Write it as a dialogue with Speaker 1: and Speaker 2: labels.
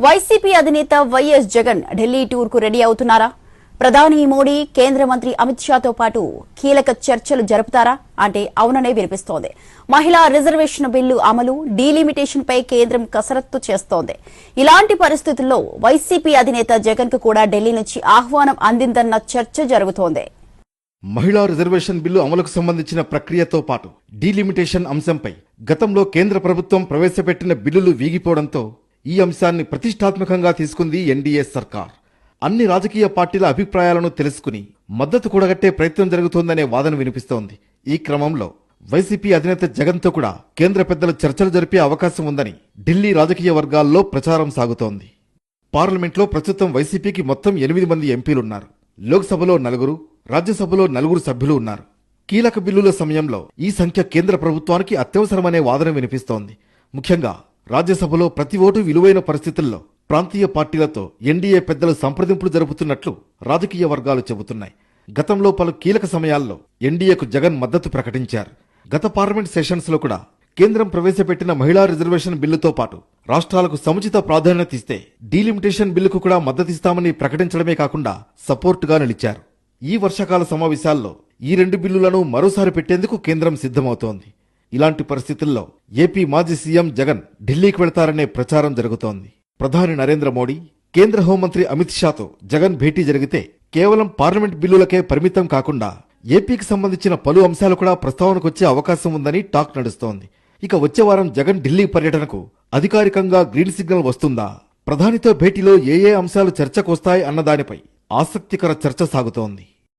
Speaker 1: YCP అధినేత YS Jagan Delhi tour కు ready అవుతున్నారా? ప్రధాని మోడీ కేంద్ర మంత్రి అమిత్ షాతో పాటు కీలక చర్చలు జరుపుతారా అంటే అవుననే వినిపిస్తోంది. మహిళా రిజర్వేషన్ బిల్లు అమలు, డీలిమిటేషన్ పై కేంద్రం కసరత్తు చేస్తోంది. ఇలాంటి పరిస్థితుల్లో వైసీపీ అధినేత జగన్ కు కూడా ఢిల్లీ నుంచి ఆహ్వానం అందిందన్న చర్చ జరుగుతోంది.
Speaker 2: మహిళా రిజర్వేషన్ బిల్లు అమలుకు సంబంధించిన ప్రక్రియతో పాటు డీలిమిటేషన్ అంశంపై గతంలో కేంద్ర ప్రభుత్వం ప్రవేశపెట్టిన బిల్లులు వీగిపోవడంతో ఈ అంశాన్ని ప్రతిష్టాత్మకంగా తీసుకుంది ఎన్డీఏ సర్కార్. అన్ని రాజకీయ పార్టీల అభిప్రాయాలను తెలుసుకుని మద్దతు కూడగట్టే ప్రయత్నం జరుగుతోందనే వాదన వినిపిస్తోంది. ఈ క్రమంలో వైసీపీ అధినేత జగన్తో కూడా కేంద్ర పెద్దలు చర్చలు జరిపే అవకాశం ఉందని ఢిల్లీ రాజకీయ వర్గాల్లో ప్రచారం సాగుతోంది. పార్లమెంట్లో ప్రస్తుతం వైసీపీకి మొత్తం 8 మంది ఎంపీలున్నారు. లోక్సభలో 4, రాజ్యసభలో 4 సభ్యులు ఉన్నారు. కీలక బిల్లుల సమయంలో ఈ సంఖ్య కేంద్ర ప్రభుత్వానికి అత్యవసరమనే వాదన వినిపిస్తోంది. ముఖ్యంగా రాజ్యసభలో ప్రతి ఓటు విలువైన పరిస్థితుల్లో ప్రాంతీయ పార్టీలతో ఎన్డీఏ పెద్దలు సంప్రదింపులు జరుపుతున్నట్లు రాజకీయ వర్గాలు చెబుతున్నాయి. గతంలో పలు కీలక సమయాల్లో ఎన్డీఏకు జగన్ మద్దతు ప్రకటించారు. గత పార్లమెంట్ సెషన్స్ లో కూడా కేంద్రం ప్రవేశపెట్టిన మహిళా రిజర్వేషన్ బిల్లుతో పాటు రాష్ట్రాలకు సముచిత ప్రాధాన్యత ఇస్తే డీలిమిటేషన్ బిల్లుకు కూడా మద్దతిస్తామని ప్రకటించడమే కాకుండా సపోర్టుగా నిలిచారు. ఈ వర్షాకాల సమావేశాల్లో ఈ 2 బిల్లులను మరోసారి పెట్టేందుకు కేంద్రం సిద్ధమవుతోంది. ఇలాంటి పరిస్థితుల్లో ఏపీ మాజీ సీఎం జగన్ ఢిల్లీకి వెళతారనే ప్రచారం జరుగుతోంది. ప్రధాని నరేంద్ర మోడీ, కేంద్ర హోంమంత్రి అమిత్ షాతో జగన్ భేటీ జరిగితే కేవలం పార్లమెంట్ బిల్లులకే పరిమితం కాకుండా ఏపీకి సంబంధించిన పలు అంశాలు కూడా ప్రస్తావనకొచ్చే అవకాశం ఉందని టాక్ నడుస్తోంది. ఇక వచ్చే వారం జగన్ ఢిల్లీ పర్యటనకు అధికారికంగా గ్రీన్ సిగ్నల్ వస్తుందా? ప్రధానితో భేటీలో ఏ అంశాలు చర్చకొస్తాయి అన్నదానిపై ఆసక్తికర చర్చ సాగుతోంది.